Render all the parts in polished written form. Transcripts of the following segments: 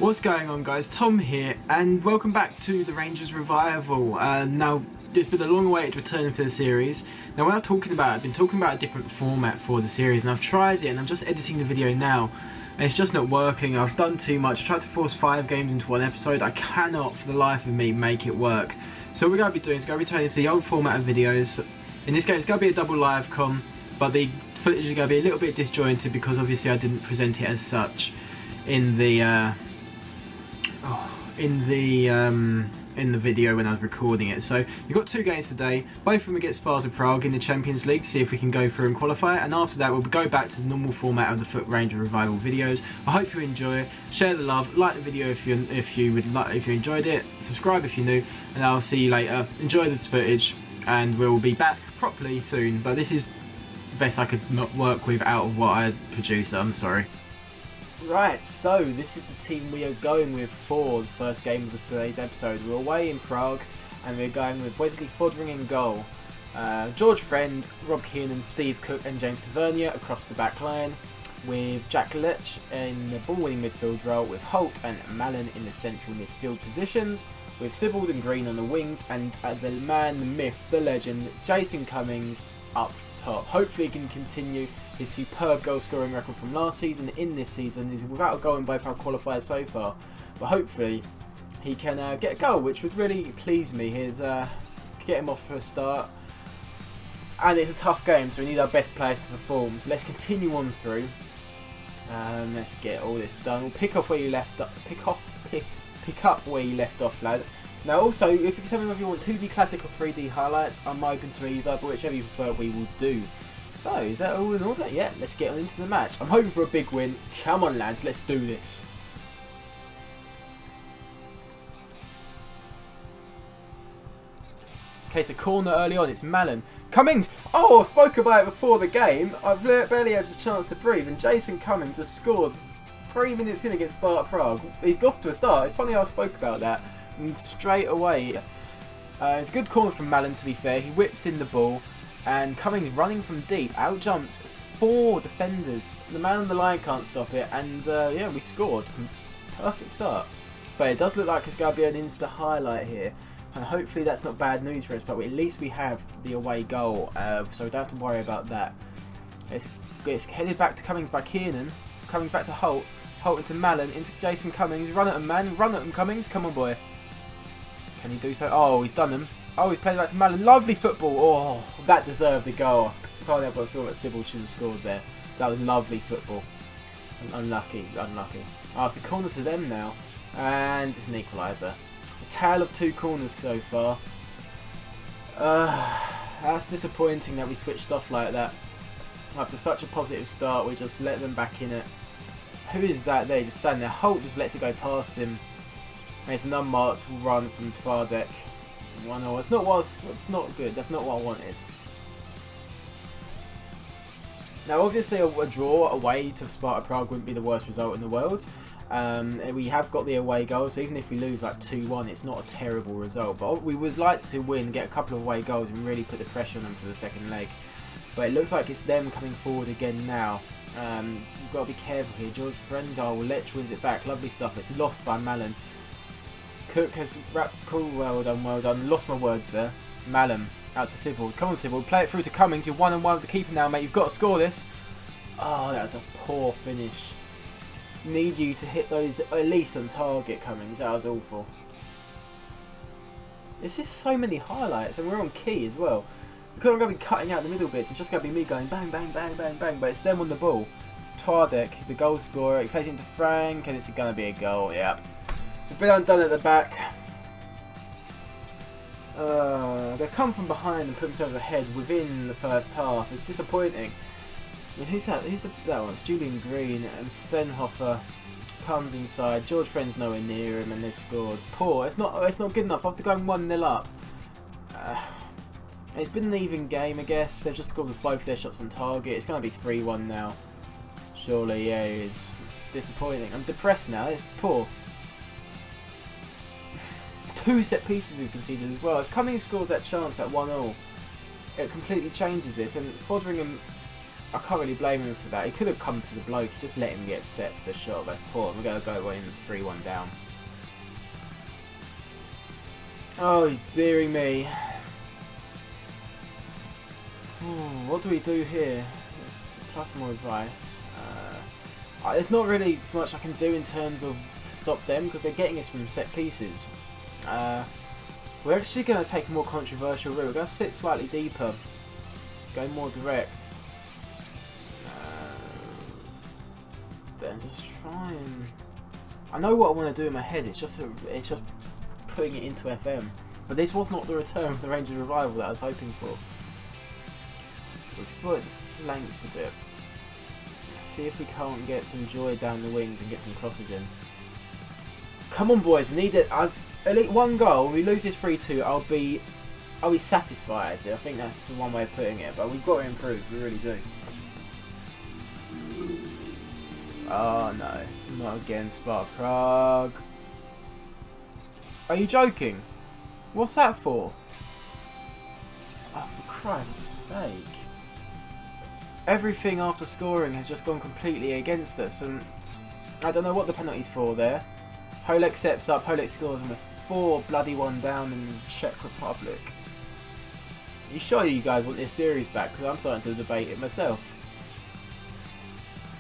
What's going on, guys? Tom here, and welcome back to the Rangers Revival. Now, it's been a long-awaited return for the series. Now, I've been talking about a different format for the series, and I've tried it, and I'm just editing the video now, and it's just not working. I've done too much. I tried to force 5 games into one episode. I cannot, for the life of me, make it work. So what we're going to be doing is going to be turning to the old format of videos. In this game, it's going to be a double live com, but the footage is going to be a little bit disjointed because obviously I didn't present it as such in the video when I was recording it. So you've got 2 games today. Both of them against Sparta Prague in the Champions League to see if we can go through and qualify, and after that we'll go back to the normal format of the Foot Ranger Revival videos. I hope you enjoy. Share the love, like the video if you enjoyed it, subscribe if you're new, and I'll see you later. Enjoy this footage, and we'll be back properly soon. But this is the best I could not work with out of what I produced. I'm sorry. Right, so this is the team we are going with for the first game of today's episode. We're away in Prague, and we're going with Wesley Fodring in goal, George Friend, Rob Kiernan, Steve Cook and James Tavernier across the back line, with Jack Lech in the ball-winning midfield role, with Holt and Mallon in the central midfield positions, with Sibbald and Green on the wings, and the man, the myth, the legend, Jason Cummings up top. Hopefully he can continue his superb goal scoring record from last season in this season. He's without a goal in both our qualifiers so far, but hopefully he can get a goal, which would really please me. Get him off for a start, and it's a tough game, so we need our best players to perform. So let's continue on through. Let's get all this done. We'll pick up where you left off. Pick up where you left off, lad. Now also, if you can tell me whether you want 2D classic or 3D highlights, I'm open to either, but whichever you prefer we will do. So, is that all in order? Yeah, let's get on into the match. I'm hoping for a big win. Come on, lads, let's do this. Okay, so corner early on, it's Mallon. Cummings! Oh, I spoke about it before the game. I've barely had a chance to breathe, and Jason Cummings has scored 3 minutes in against Sparta Prague. He's off to a start. It's funny how I spoke about that. And straight away, it's a good corner from Mallon, to be fair. He whips in the ball, and Cummings running from deep, out-jumped 4 defenders. The man on the line can't stop it, and yeah, we scored. Perfect start. But it does look like it's going to be an Insta highlight here, and hopefully that's not bad news for us, but at least we have the away goal, so we don't have to worry about that. It's headed back to Cummings by Kiernan. Cummings back to Holt. Holt into Mallon, into Jason Cummings. Run at him, man. Run at him, Cummings. Come on, boy. Can he do so? Oh, he's done him. Oh, he's played back to Mallon. Lovely football. Oh, that deserved a goal. I can't help but feel that Sibbald should have scored there. That was lovely football. Unlucky. Oh, it's a corner to them now. And it's an equaliser. A tale of 2 corners so far. That's disappointing that we switched off like that. After such a positive start, we just let them back in it. Who is that there? Just standing there. Holt just lets it go past him. And it's an unmarked run from Tvardek. 1-0. It's not good. That's not what I wanted. Now, obviously, a draw away to Sparta Prague wouldn't be the worst result in the world. We have got the away goal, so even if we lose like 2-1, it's not a terrible result. But we would like to win, get a couple of away goals, and really put the pressure on them for the second leg. But it looks like it's them coming forward again now. We've got to be careful here. George Frendal, Lech wins it back. Lovely stuff. It's lost by Mallon. Cook has wrapped. Cool, well done. Lost my words there. Mallon out to Sibbald. Come on, Sibbald. Play it through to Cummings. You're 1-on-1 with the keeper now, mate. You've got to score this. Oh, that was a poor finish. Need you to hit those at least on target, Cummings. That was awful. There's just so many highlights, and we're on key as well. Because I'm going to be cutting out the middle bits, it's just going to be me going bang, bang, bang, bang, bang, but it's them on the ball. It's Tvardek, the goal scorer. He plays it into Frank, and it's going to be a goal. Yep. We've been undone at the back. They come from behind and put themselves ahead within the first half. It's disappointing. I mean, who's that? That one? It's Julian Green, and Stenhofer comes inside. George Friend's nowhere near him, and they've scored. Poor. It's not good enough. After going 1-0 up. It's been an even game, I guess. They've just scored with both their shots on target. It's going to be 3-1 now. Surely, yeah, it's disappointing. I'm depressed now. It's poor. 2 set pieces we've conceded as well. If Cummings scores that chance at 1-0, it completely changes this. And Fodringham I can't really blame him for that. He could have come to the bloke, he just let him get set for the shot. That's poor. We're going to go in 3-1 down. Oh, dearie me. What do we do here? Let's apply some more advice. There's not really much I can do in terms of to stop them because they're getting us from set pieces. We're actually going to take a more controversial route. We're going to sit slightly deeper, go more direct. Then just try and... I know what I want to do in my head. It's just putting it into FM. But this was not the return of the Rangers revival that I was hoping for. We'll exploit the flanks a bit. See if we can't get some joy down the wings and get some crosses in. Come on, boys, we need it. At least one goal. We lose this 3-2. I'll be satisfied. I think that's one way of putting it. But we've got to improve. We really do. Oh no, not again, Sparta Prague. Are you joking? What's that for? Oh, for Christ's sake. Everything after scoring has just gone completely against us, and I don't know what the penalty's for there. Holek steps up, Holek scores, and we're 4-1 down in the Czech Republic. Are you sure you guys want this series back? Because I'm starting to debate it myself.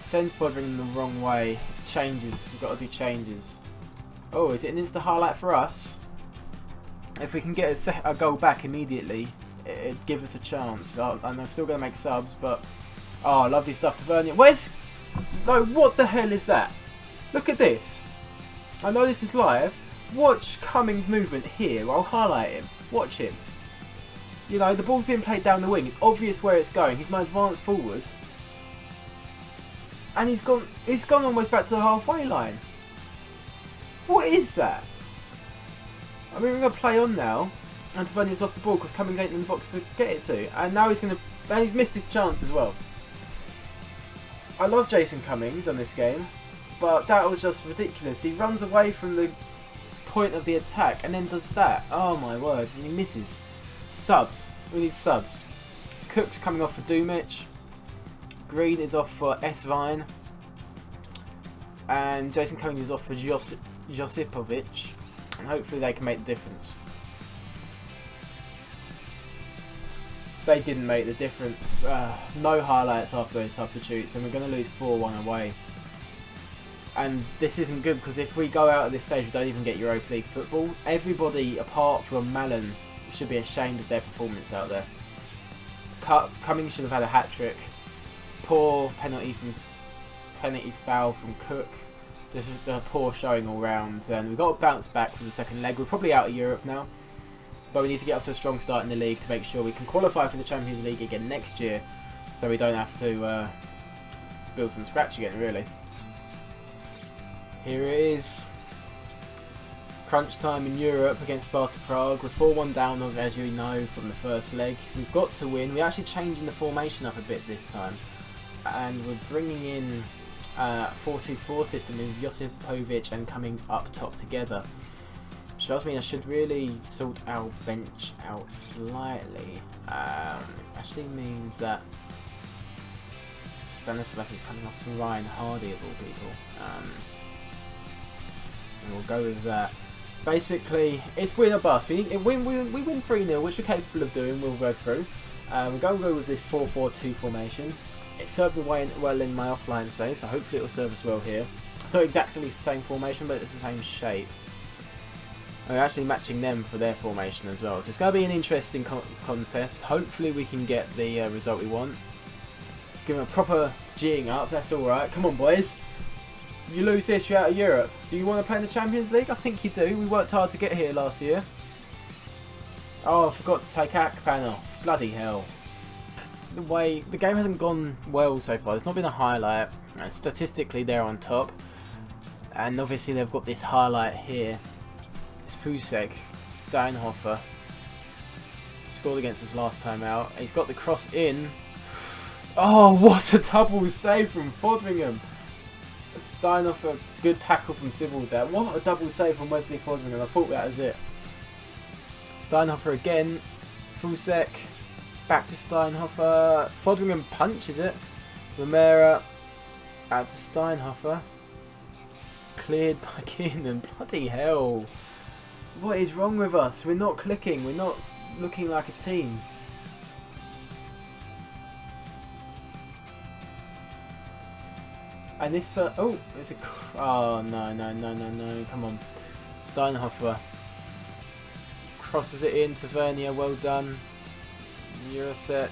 Sends Fodring the wrong way. Changes. We've got to do changes. Oh, is it an insta highlight for us? If we can get a goal back immediately, it'd give us a chance. And I'm still going to make subs, but... Oh, lovely stuff, Tavernier. Where's... No, what the hell is that? Look at this. I know this is live. Watch Cummings' movement here. I'll highlight him. Watch him. You know, the ball's being played down the wing. It's obvious where it's going. He's my advance forward. And he's gone almost back to the halfway line. What is that? I mean, we're going to play on now. And Tavernier's lost the ball because Cummings ain't in the box to get it to. And now he's going to... And he's missed his chance as well. I love Jason Cummings on this game. But that was just ridiculous. He runs away from the point of the attack and then does that. Oh my word. And he misses. Subs. We need subs. Cook's coming off for Dumic. Green is off for S-Vine. And Jason Cummings is off for Josipovic. And hopefully they can make the difference. They didn't make the difference. No highlights after those substitutes. And we're going to lose 4-1 away. And this isn't good because if we go out at this stage we don't even get Europa League football. Everybody apart from Malin should be ashamed of their performance out there. Cummings should have had a hat-trick. Poor penalty foul from Cook. This is a poor showing all round. And we've got to bounce back for the second leg. We're probably out of Europe now. But we need to get off to a strong start in the league to make sure we can qualify for the Champions League again next year. So we don't have to build from scratch again, really. Here it is. Crunch time in Europe against Sparta Prague. We're 4-1 down, as you know, from the first leg. We've got to win. We're actually changing the formation up a bit this time. And we're bringing in a 4-2-4 system with Josipovic and Cummings up top together. Which does mean I should really sort our bench out slightly. Actually means that Stanislas is coming off from Ryan Hardy of all people. And we'll go with that. Basically, it's win or bust. We win 3-0, which we're capable of doing. We'll go through. We're going to go with this 4-4-2 formation. It served me well in my offline save, so hopefully it will serve us well here. It's not exactly the same formation, but it's the same shape. We're actually matching them for their formation as well. So it's going to be an interesting contest. Hopefully we can get the result we want. Give them a proper G'ing up, that's alright. Come on, boys. You lose this, you're out of Europe. Do you want to play in the Champions League? I think you do. We worked hard to get here last year. Oh, I forgot to take Akpan off. Bloody hell. The game hasn't gone well so far. There's not been a highlight. And statistically, they're on top. And obviously, they've got this highlight here. It's Fusek, Steinhofer. Scored against us last time out. He's got the cross in. Oh, what a double save from Fodringham. Steinhofer, good tackle from Sybil there. What a double save from Wesley Fodringham. I thought that was it. Steinhofer again. Fusek. Back to Steinhofer. Fodringham punch, is it? Romero out to Steinhofer. Cleared by Keenan. Bloody hell. What is wrong with us? We're not clicking. We're not looking like a team. And this for... Oh, it's a... Oh, no. Come on. Steinhofer. Crosses it in. Tavernier, well done. Jurasek.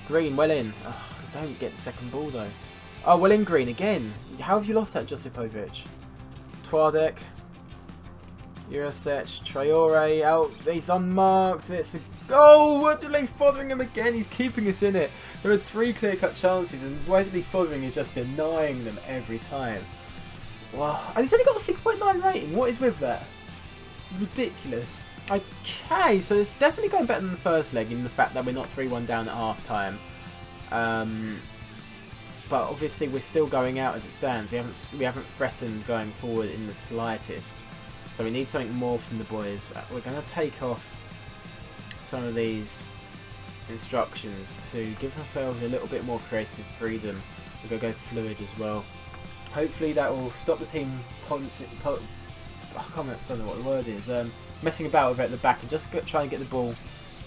Green, well in. Oh, don't get the second ball, though. Oh, well in, Green, again. How have you lost that, Josipovic? Twardek. Jurasek. Traore out. He's unmarked. It's a... Oh, Wesley Fotheringham again. He's keeping us in it. There are 3 clear-cut chances, and Wesley Fotheringham is just denying them every time. Wow. And he's only got a 6.9 rating. What is with that? It's ridiculous. Okay, so it's definitely going better than the first leg in the fact that we're not 3-1 down at half-time. But obviously we're still going out as it stands. We haven't threatened going forward in the slightest. So we need something more from the boys. We're going to take off some of these instructions to give ourselves a little bit more creative freedom. We're going to go fluid as well. Hopefully that will stop the team don't know what the word is. Messing about with it at the back and just try and get the ball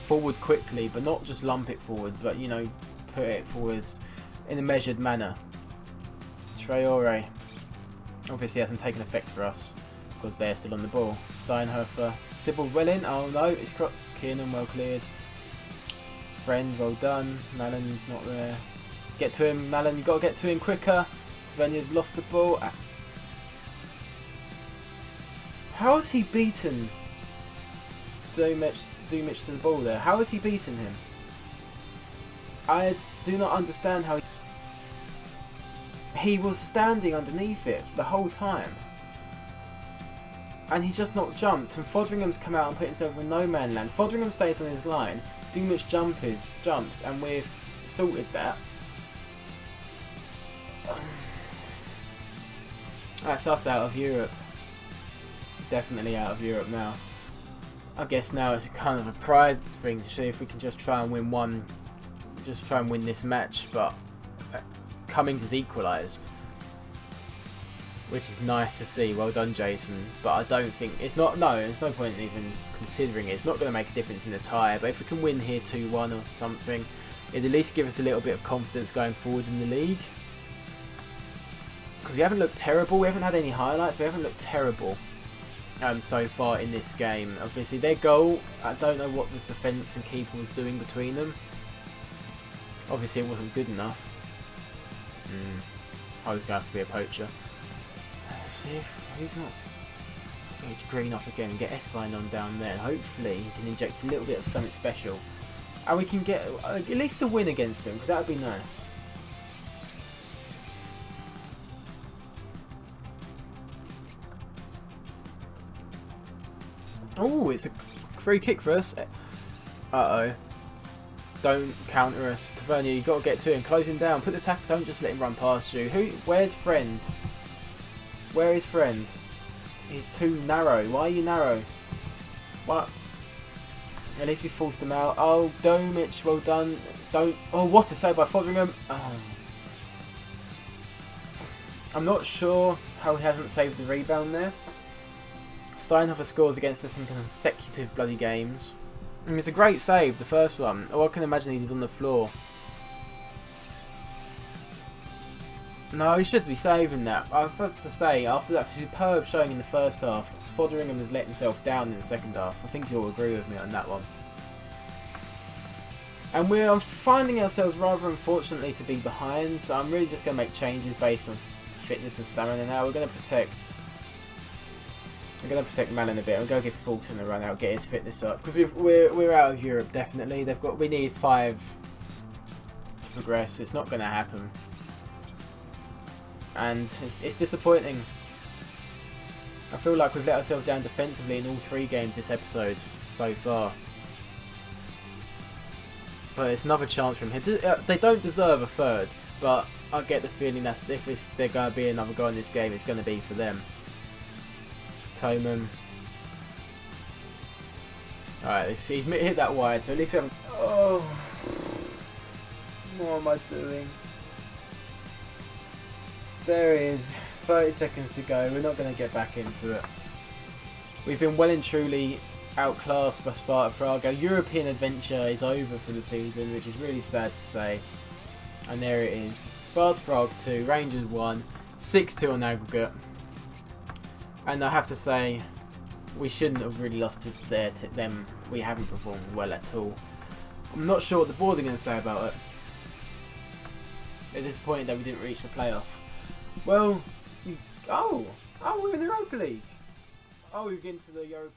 forward quickly, but not just lump it forward, but you know, put it forwards in a measured manner. Traore obviously hasn't taken effect for us because they're still on the ball. Steinhofer, Sybil well in. Oh no, it's Kiernan well cleared. Friend well done. Mallon's not there. Get to him, Mallon. You've got to get to him quicker. Tavernia's lost the ball. How has he beaten Dumic to the ball there? How has he beaten him? I do not understand how he was standing underneath it for the whole time. And he's just not jumped. And Fotheringham's come out and put himself in no man land. Fotheringham stays on his line. Dumic jumps, and we've sorted that. That's us out of Europe. Definitely out of Europe now. I guess now it's kind of a pride thing to see if we can just try and win this match, but Cummings has equalised, which is nice to see. Well done, Jason. But I don't think there's no point in even considering it. It's not going to make a difference in the tie, but if we can win here 2-1 or something, it'd at least give us a little bit of confidence going forward in the league. Because we haven't looked terrible, we haven't had any highlights, we haven't looked terrible so far in this game. Obviously their goal, I don't know what the defence and keeper was doing between them. Obviously it wasn't good enough. I was going to have to be a poacher. Let's see if he's not... Get Green off again and get S-Fine on down there. And hopefully he can inject a little bit of something special. And we can get at least a win against him, because that would be nice. Oh, it's a free kick for us. Uh-oh. Don't counter us. Tavernier, you've got to get to him. Close him down. Put the tackle. Don't just let him run past you. Where's Friend? Where is Friend? He's too narrow. Why are you narrow? What? At least we forced him out. Oh, Dumic, well done. Oh, what a save by Fotheringham. Oh. I'm not sure how he hasn't saved the rebound there. Steinhofer scores against us in consecutive bloody games. I mean, it's a great save, the first one. Oh, I can imagine he's on the floor. No, he should be saving that. I have to say, after that superb showing in the first half, Fotheringham has let himself down in the second half. I think you'll agree with me on that one. And we're finding ourselves rather unfortunately to be behind, so I'm really just going to make changes based on fitness and stamina now. We're going to protect Malin a bit. I'm going to give Fulton a run out, get his fitness up, because we're out of Europe definitely. We need 5 to progress. It's not going to happen, and it's disappointing. I feel like we've let ourselves down defensively in all 3 games this episode so far. But it's another chance from here. They don't deserve a third, but I get the feeling that if they're going to be another goal in this game, it's going to be for them. Toman. Alright, he's hit that wide, so at least we haven't... Oh. What am I doing? There it is. 30 seconds to go. We're not going to get back into it. We've been well and truly outclassed by Sparta Prague. Our European adventure is over for the season, which is really sad to say. And there it is. Sparta Prague 2, Rangers 1, 6-2 on aggregate. And I have to say, we shouldn't have really lost to them. We haven't performed well at all. I'm not sure what the board are going to say about it. They're disappointed that we didn't reach the playoff. Well, we're in the Europa League. Oh, we're getting to the Europa